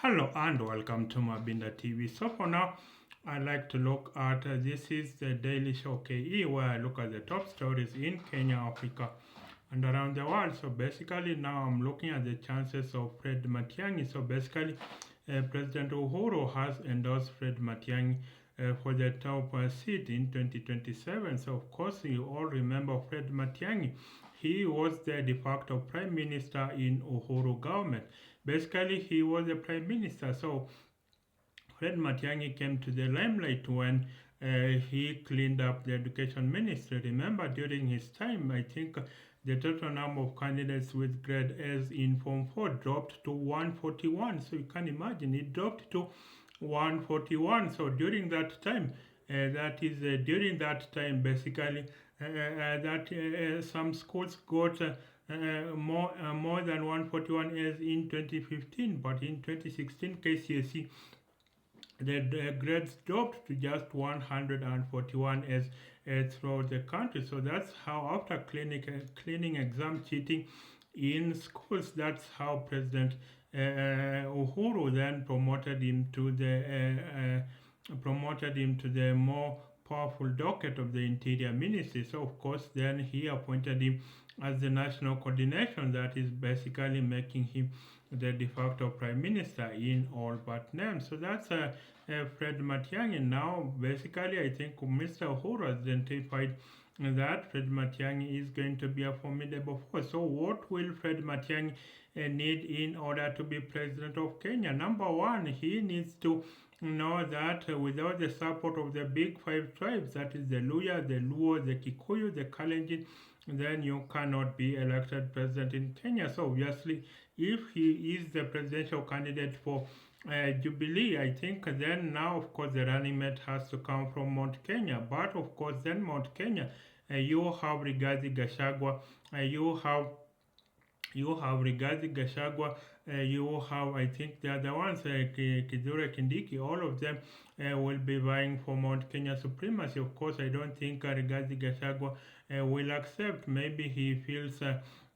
Hello and welcome to Mabinda TV. So for now, I'd like to look at this is the Daily Show KE where I look at the top stories in Kenya, Africa, and around the world. So basically now I'm looking at the chances of Fred Matiangi. So basically, President Uhuru has endorsed Fred Matiangi for the top seat in 2027. So of course you all remember Fred Matiangi. He was the de facto prime minister in Uhuru government. Basically, he was the prime minister. So Fred Matiangi came to the limelight when he cleaned up the education ministry. Remember, during his time, I think the total number of candidates with grade A's in Form 4 dropped to 141. So you can imagine it dropped to 141. So during that time, during that time, basically, that some schools got more than 141 A's in 2015, but in 2016 KCSE the grades dropped to just 141 as throughout the country. So that's how after cleaning exam cheating in schools, that's how President Uhuru then promoted him to the more powerful docket of the Interior Ministry. So of course then he appointed him as the national coordination, that is basically making him the de facto prime minister in all but name. So that's Fred Matiang'i. Now basically I think Mr. Uhuru has identified that Fred Matiang'i is going to be a formidable force. So what will Fred Matiang'i need in order to be president of Kenya? Number one, he needs to know that without the support of the big five tribes, that is the Luya, the Luo, the Kikuyu, the Kalenjin, then you cannot be elected president in Kenya. So obviously, if he is the presidential candidate for Jubilee, I think then now of course the running mate has to come from Mount Kenya. But of course then Mount Kenya, you have Rigathi Gachagua, you have Rigathi Gachagua, you have, I think the other ones, Kidure Kindiki, all of them will be vying for Mount Kenya supremacy. Of course, I don't think Rigathi Gachagua will accept. Maybe he feels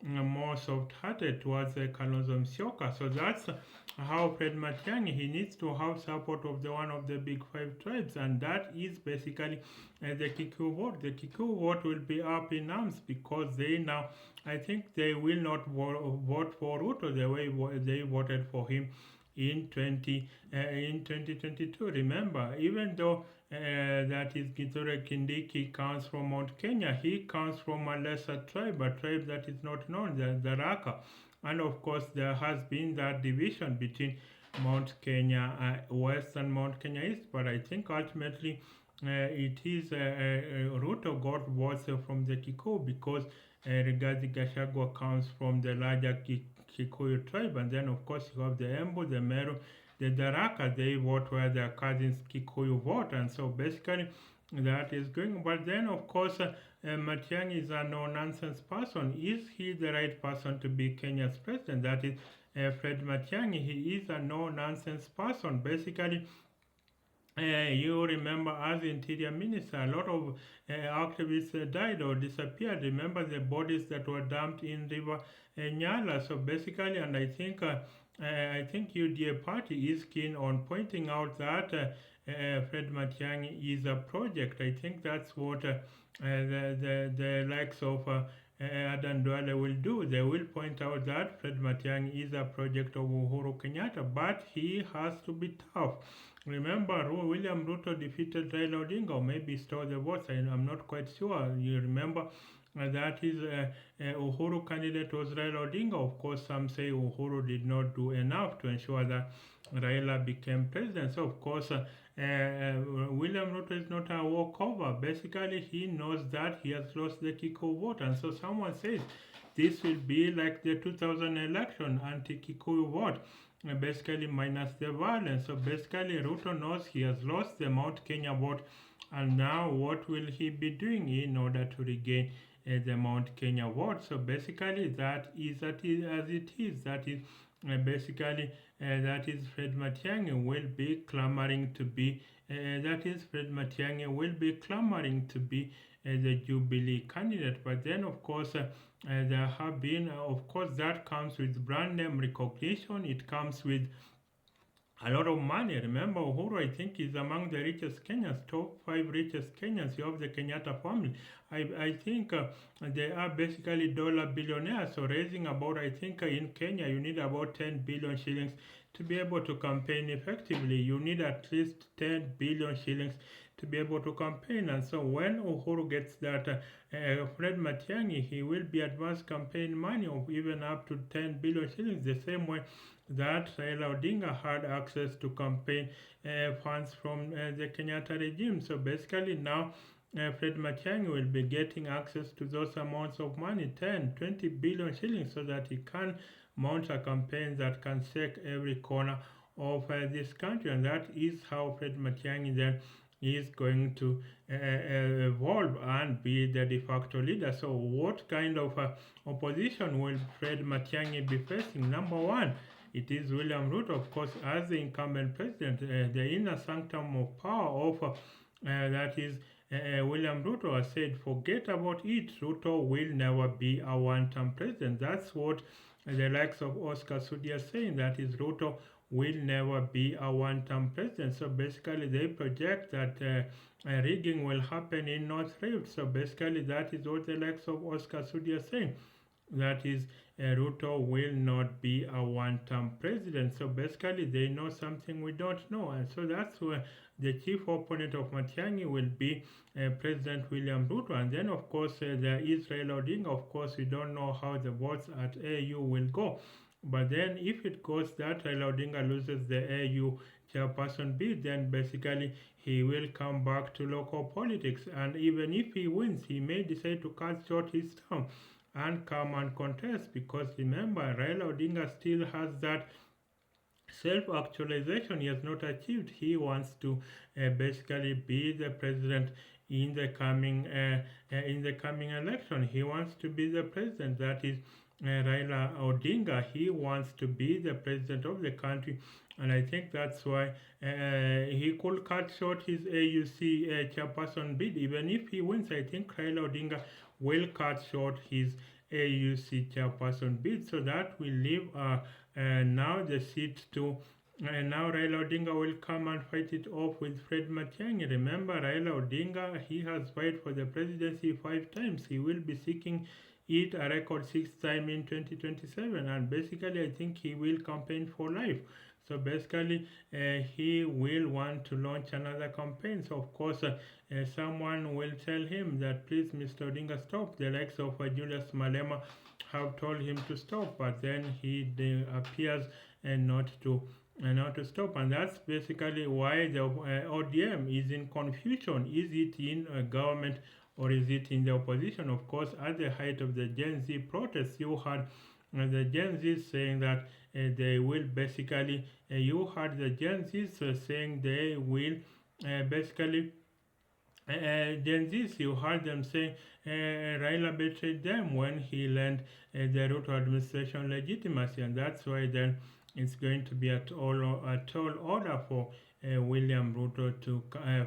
more soft-hearted towards Kalonzo Musyoka. So that's how Fred Matiang'i, he needs to have support of the one of the big five tribes, and that is basically the Kikuyu vote. The Kikuyu vote will be up in arms because they now, I think they will not vote for Ruto the way they voted for him in 2022. Remember, even though that is Kithure Kindiki comes from Mount Kenya, he comes from a lesser tribe, a tribe that is not known, the Raka. And of course, there has been that division between Mount Kenya West and Mount Kenya East, but I think ultimately it is Ruto got votes from the Kikuyu because Rigathi Gachagua comes from the larger Kikuyu tribe, and then of course you have the Embu, the Meru, the Daraka. They vote where their cousins Kikuyu vote, and so basically that is going. But then of course Matiang'i is a no-nonsense person. Is he the right person to be Kenya's president? That is Fred Matiang'i. He is a no-nonsense person. Basically, you remember as interior minister, a lot of activists died or disappeared. Remember the bodies that were dumped in River Nyala. So basically, and I think UDA party is keen on pointing out that Fred Matiang'i is a project. I think that's what the likes of Adan Duale will do. They will point out that Fred Matiang'i is a project of Uhuru Kenyatta, but he has to be tough. Remember, William Ruto defeated Raila Odinga, or maybe stole the votes. I'm not quite sure. You remember that is Uhuru candidate was Raila Odinga. Of course, some say Uhuru did not do enough to ensure that Raila became president. So, of course, William Ruto is not a walkover. Basically, he knows that he has lost the Kikuyu vote. And so someone says this will be like the 2000 election anti-Kikuyu vote. Basically minus the violence. So basically Ruto knows he has lost the Mount Kenya vote, and now what will he be doing in order to regain the Mount Kenya vote? So basically that is as it is. That is basically that is Fred Matiang'i will be clamoring to be the Jubilee candidate. But then of course there have been of course that comes with brand name recognition. It comes with a lot of money. Remember, Uhuru, I think, is among the richest Kenyans, top five richest Kenyans. You have the Kenyatta family. I think they are basically dollar billionaires. So raising about, I think in Kenya, you need about 10 billion shillings to be able to campaign effectively. You need at least 10 billion shillings to be able to campaign. And so when Uhuru gets that, Fred Matiangi, he will be advanced campaign money of even up to 10 billion shillings, the same way that Raila Odinga had access to campaign funds from the Kenyatta regime. So basically now Fred Matiang'i will be getting access to those amounts of money, 10, 20 billion shillings, so that he can mount a campaign that can shake every corner of this country. And that is how Fred Matiang'i then is going to evolve and be the de facto leader. So what kind of opposition will Fred Matiang'i be facing? Number one, it is William Ruto, of course, as the incumbent president. The inner sanctum of power of that is William Ruto has said, forget about it. Ruto will never be a one-term president. That's what the likes of Oscar Sudi are saying. That is, Ruto will never be a one-term president. So basically, they project that rigging will happen in North Rift. So basically, that is what the likes of Oscar Sudi are saying. That is, Ruto will not be a one-term president. So basically, they know something we don't know, and so that's where the chief opponent of Matiang'i will be President William Ruto. And then, of course, there is Raila Odinga. Of course, we don't know how the votes at AU will go. But then, if it goes that Raila Odinga loses the AU chairperson bid, then basically he will come back to local politics. And even if he wins, he may decide to cut short his term and come and contest, because remember, Raila Odinga still has that self-actualization he has not achieved. He wants to basically be the president in the coming election. He wants to be the president. That is Raila Odinga. He wants to be the president of the country, and I think that's why he could cut short his AUC chairperson bid. Even if he wins, I think Raila Odinga will cut short his AUC chairperson bid, so that will leave now the seat to now Raila Odinga will come and fight it off with Fred Matiang'i. Remember, Raila Odinga, he has fight for the presidency 5 times. He will be seeking it a record 6th time in 2027, and basically I think he will campaign for life. So basically, he will want to launch another campaign. So of course, someone will tell him that, please, Mr. Odinga, stop. The likes of Julius Malema have told him to stop, but then he appears not to stop, and that's basically why the ODM is in confusion. Is it in government or is it in the opposition? Of course, at the height of the Gen Z protests, you had the Gen Z saying that they will basically, you had the Gen Z saying they will basically Gen Zs, you heard them say Raila betrayed them when he lent the Ruto administration legitimacy, and that's why then it's going to be a tall order for William Ruto to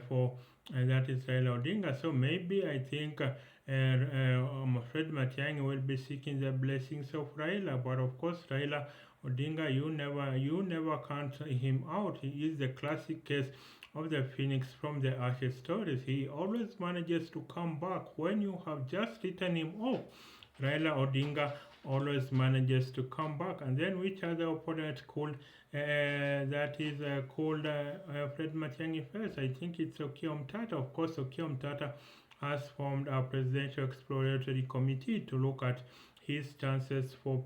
for that is Raila Odinga. So maybe I think Fred Matiang'i will be seeking the blessings of Raila, but of course Raila Odinga, you never count him out. He is the classic case of the phoenix from the ashes stories. He always manages to come back when you have just written him off. Raila Odinga always manages to come back. And then which other opponent called that is called Fred Matiang'i first? I think it's Okiya Omtata. Of course, Okiya Omtata has formed a presidential exploratory committee to look at his chances for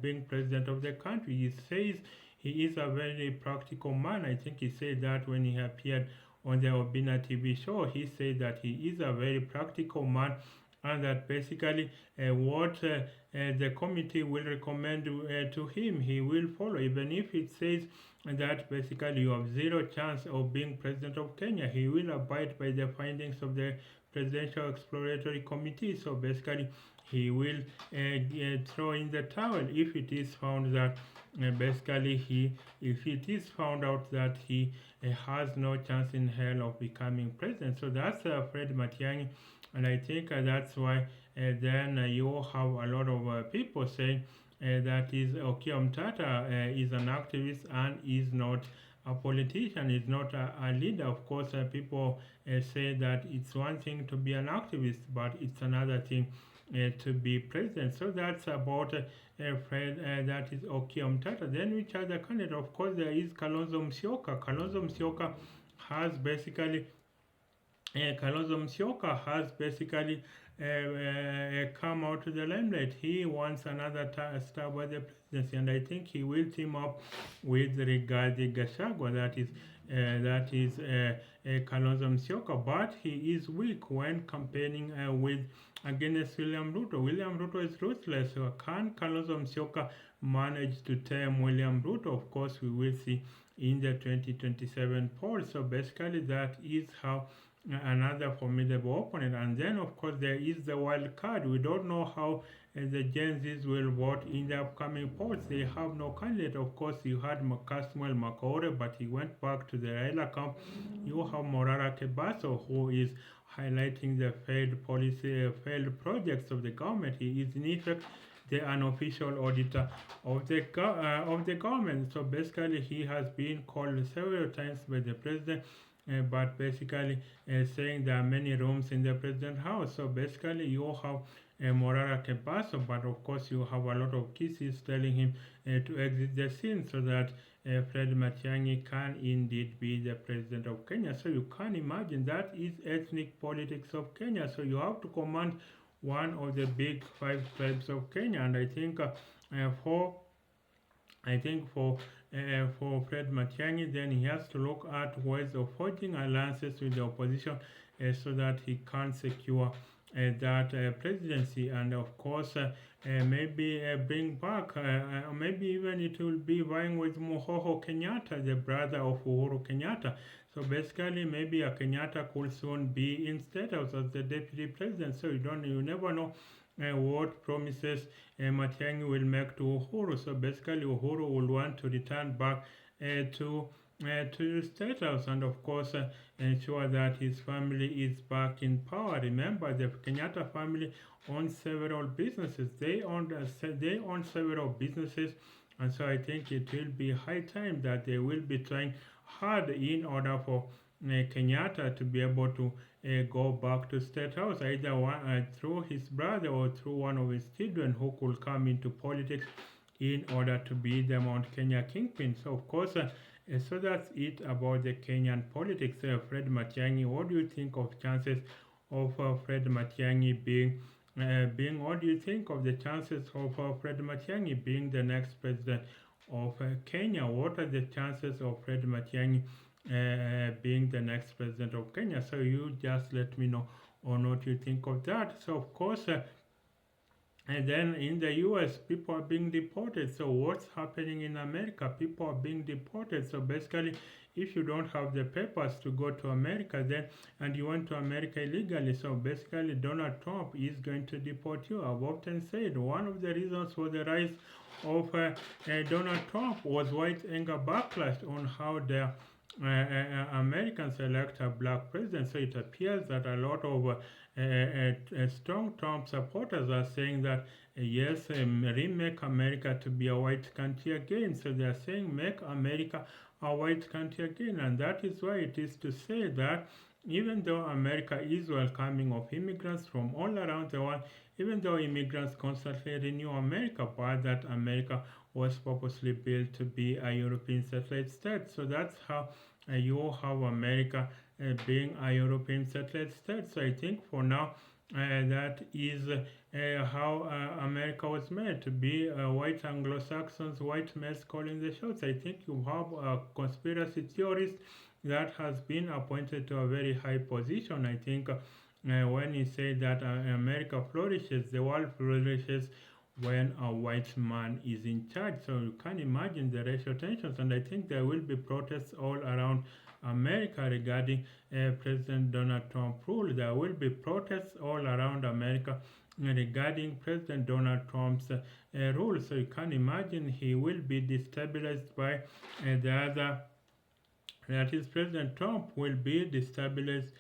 being president of the country. He says he is a very practical man. I think he said that when he appeared on the Obina TV show. He said that he is a very practical man, and that basically what the committee will recommend to him, he will follow, even if it says that basically you have zero chance of being president of Kenya. He will abide by the findings of the Presidential Exploratory Committee. So basically he will throw in the towel if it is found that if it is found out that he has no chance in hell of becoming president. So that's Fred Matiang'i, and I think that's why then you have a lot of people saying that is Okiya Mtata is an activist and is not a politician, is not a leader. Of course, people say that it's one thing to be an activist, but it's another thing to be president. So that's about Fred, that is Okiya Mtata. Then which other candidate? Of course, there is Kalonzo Musyoka. Kalonzo Musyoka has basically Kalonzo Musyoka has basically come out to the limelight. He wants another stab at the presidency, and I think he will team up with Rigathi Gachagua. That is Kalonzo Musyoka, but he is weak when campaigning with against William Ruto. William Ruto is ruthless. So can Kalonzo Musyoka manage to tame William Ruto? Of course, we will see in the 2027 poll. So basically, that is how another formidable opponent. And then, of course, there is the wild card. We don't know how the Gen Zs will vote in the upcoming polls. They have no candidate. Of course, you had Casmuel Makore, but he went back to the Raila camp. You have Morara Kebaso, who is highlighting the failed policy, failed projects of the government. He is in effect the unofficial auditor of the government. So basically, he has been called several times by the president, but basically saying there are many rooms in the president house. So basically, you have Morara Kebaso, but of course, you have a lot of kisses telling him to exit the scene so that Fred Matiangi can indeed be the president of Kenya. So you can imagine that is ethnic politics of Kenya. So you have to command one of the big five tribes of Kenya, and for I think for Fred Matiangi, then he has to look at ways of forging alliances with the opposition so that he can secure that presidency, and of course maybe bring back, maybe even it will be vying with Muhoho Kenyatta, the brother of Uhuru Kenyatta. So basically, maybe a Kenyatta could soon be in status as the deputy president. So you never know what promises Matiang'i will make to Uhuru. So basically, Uhuru will want to return back to the State House, and of course ensure that his family is back in power. Remember, the Kenyatta family owns several businesses. They own several businesses, and so I think it will be high time that they will be trying hard in order for Kenyatta to be able to go back to State House, either through his brother or through one of his children who could come into politics in order to be the Mount Kenya kingpin. So of course, so that's it about the Kenyan politics. Fred Matiang'i, what do you think of chances of Fred Matiang'i what do you think of the chances of Fred Matiang'i being the next president of Kenya? What are the chances of Fred Matiang'i being the next president of Kenya? So you just let me know on what you think of that. So of course, and then in the US, people are being deported. So what's happening in America? People are being deported. So basically, if you don't have the papers to go to America, then and you went to America illegally, so basically Donald Trump is going to deport you. I've often said one of the reasons for the rise of Donald Trump was white anger backlash on how the Americans elect a black president. So it appears that a lot of strong Trump supporters are saying that yes, remake America to be a white country again. So they are saying make America a white country again, and that is why it is to say that even though America is welcoming of immigrants from all around the world, even though immigrants constantly renew America, but that America was purposely built to be a European satellite state. So that's how you have America being a European satellite state. So I think for now that is how America was made to be white Anglo-Saxons, white males calling the shots. I think you have a conspiracy theorist that has been appointed to a very high position. I think when he said that America flourishes, the world flourishes when a white man is in charge. So you can imagine the racial tensions, and I think there will be protests all around America regarding President Donald Trump rule. There will be protests all around America regarding President Donald Trump's rule. So you can imagine he will be destabilized by the other. That is, President Trump will be destabilized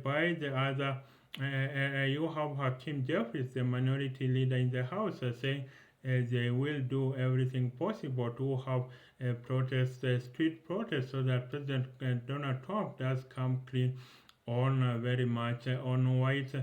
by the other. You have Hakeem Jeffries, the minority leader in the House, saying they will do everything possible to have protests, street protests, so that President Donald Trump does come clean on very much on white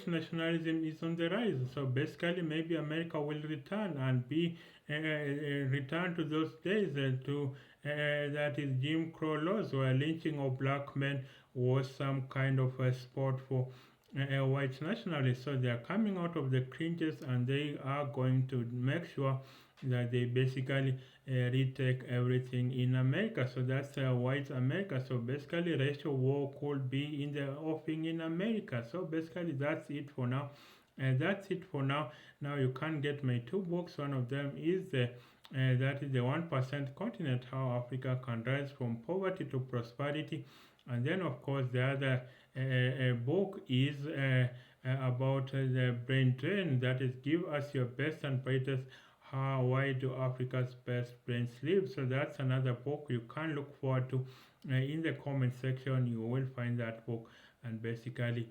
nationalism is on the rise. So basically, maybe America will return and be return to those days to that is Jim Crow laws, where lynching of black men was some kind of a sport for white nationalists. So they are coming out of the cringes and they are going to make sure that they basically retake everything in America. So that's white America. So basically, racial war could be in the offing in America. So basically, that's it for now. And that's it for now. Now you can get my two books. One of them is the that is the 1% continent, how Africa can rise from poverty to prosperity. And then, of course, the other book is about the brain drain, that is, give us your best and brightest. Why do Africa's best brains live? So that's another book you can look forward to. In the comment section, you will find that book, and basically,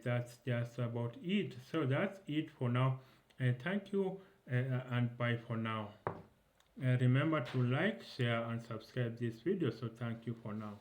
that's just about it. So that's it for now. Thank you, and bye for now. Remember to like, share, and subscribe this video. So thank you for now.